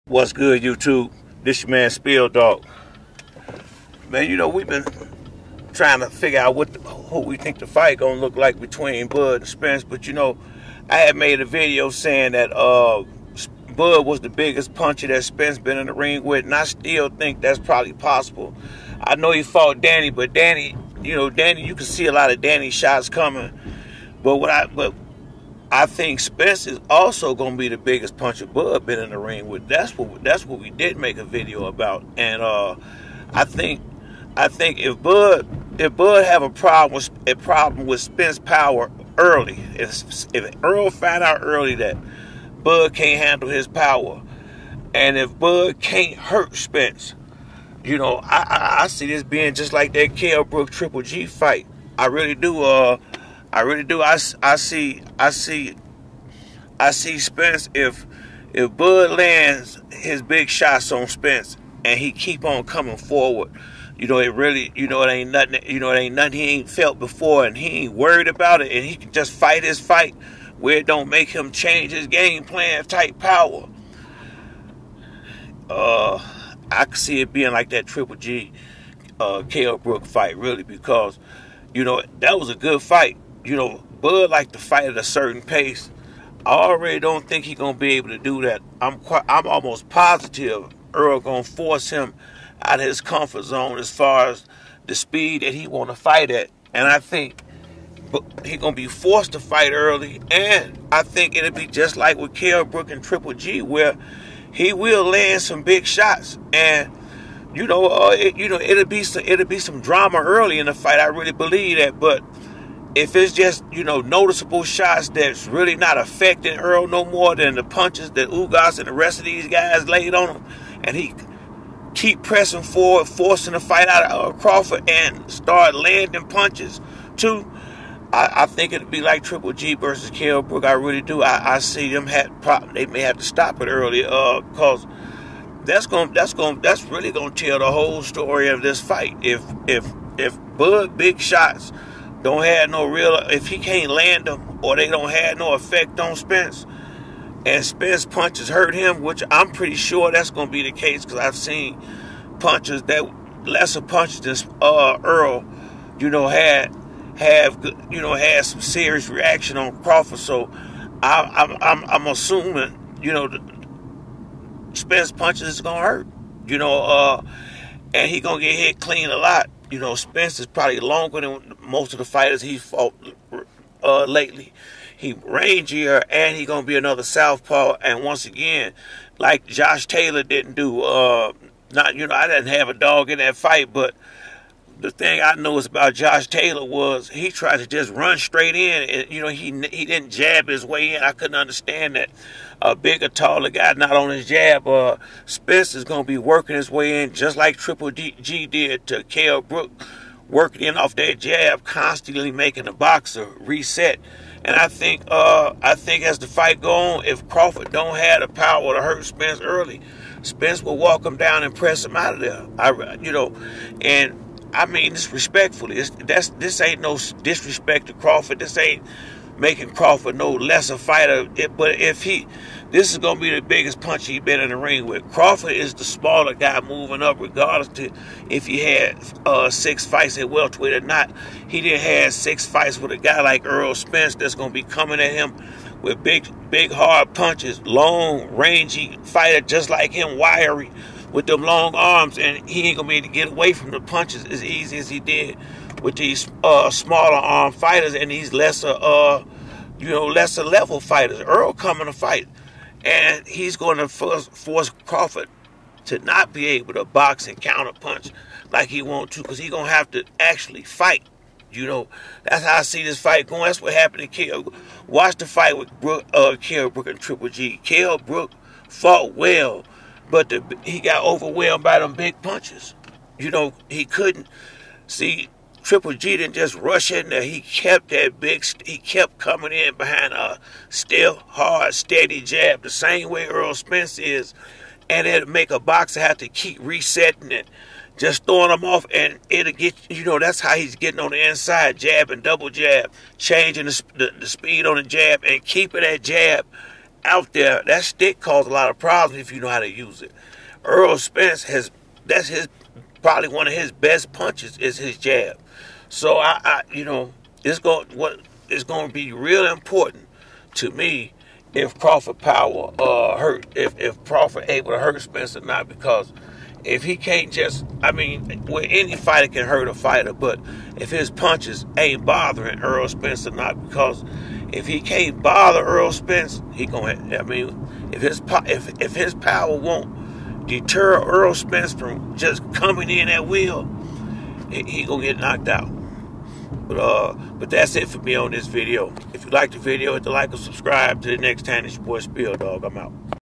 What's good, YouTube? This your man Spill Dog. Man, we've been trying to figure out who we think the fight gonna look like between Bud and Spence. But I had made a video saying that Bud was the biggest puncher that Spence been in the ring with, and I still think that's probably possible. I know he fought Danny, but Danny, you can see a lot of Danny shots coming. But I think Spence is also going to be the biggest puncher Bud been in the ring with. That's what we did make a video about. And I think if Bud have a problem with Spence power early, if Errol find out early that Bud can't handle his power, and if Bud can't hurt Spence, I see this being just like that Kell Brook Triple G fight. I really do. I see Spence if Bud lands his big shots on Spence and he keep on coming forward. It ain't nothing. It ain't nothing he ain't felt before, and he ain't worried about it, and he can just fight his fight where it don't make him change his game plan type power. I can see it being like that Triple G Kell Brook fight, really, because that was a good fight. Bud like to fight at a certain pace. I already don't think he's gonna be able to do that. I'm almost positive Errol gonna force him out of his comfort zone as far as the speed that he want to fight at, and I think he's gonna be forced to fight early. And I think it'll be just like with Kell Brook and Triple G, where he will land some big shots, and it'll be some drama early in the fight. I really believe that, but if it's just, noticeable shots that's really not affecting Errol no more than the punches that Ugas and the rest of these guys laid on him, and he keep pressing forward, forcing the fight out of Crawford and start landing punches too, I think it'd be like Triple G versus Kell Brook. I really do. I see them they may have to stop it early, because that's really gonna tell the whole story of this fight. If Bud big shots don't have no real, if he can't land them, or they don't have no effect on Spence, and Spence punches hurt him, which I'm pretty sure that's going to be the case, because I've seen punches that lesser punches than Errol, had some serious reaction on Crawford. So I'm assuming Spence punches is going to hurt, and he going to get hit clean a lot. Spence is probably longer than most of the fighters he fought lately. He rangier, and he gonna be another southpaw. And once again, like Josh Taylor didn't do. I didn't have a dog in that fight, but the thing I noticed about Josh Taylor was he tried to just run straight in, and he didn't jab his way in. I couldn't understand that. A bigger, taller guy not on his jab. Spence is gonna be working his way in just like Triple G did to Kell Brook, working in off that jab, constantly making the boxer reset. And I think as the fight go on, if Crawford don't have the power to hurt Spence early, Spence will walk him down and press him out of there. And I mean this respectfully. This ain't no disrespect to Crawford. This ain't making Crawford no lesser fighter. But this is gonna be the biggest punch he been in the ring with. Crawford is the smaller guy moving up, regardless to if he had 6 fights at welterweight or not. He didn't have 6 fights with a guy like Errol Spence that's gonna be coming at him with big hard punches, long rangy fighter just like him, wiry with them long arms, and he ain't gonna be able to get away from the punches as easy as he did with these smaller arm fighters and these lesser level fighters. Errol coming to fight, and he's going to force Crawford to not be able to box and counter punch like he wants to, because he's going to have to actually fight. That's how I see this fight going. That's what happened to Kell. Watch the fight with Kell Brook and Triple G. Kell Brook fought well, but he got overwhelmed by them big punches. He couldn't see. Triple G didn't just rush in there. He kept coming in behind a still, hard, steady jab, the same way Errol Spence is. And it'll make a boxer have to keep resetting it, just throwing him off, and it'll get, that's how he's getting on the inside, jab and double jab, changing the speed on the jab, and keeping that jab out there, that stick caused a lot of problems if you know how to use it. Errol Spence that's his probably one of his best punches is his jab. So it's going to be real important to me if Crawford power if Crawford able to hurt Spence or not, because if he can't well, any fighter can hurt a fighter, but if his punches ain't bothering Errol Spence or not, because if he can't bother Errol Spence, if his power won't deter Errol Spence from just coming in at will, he gonna get knocked out. But that's it for me on this video. If you like the video, hit the like or subscribe. To the next time, it's your boy Spill Dog. I'm out.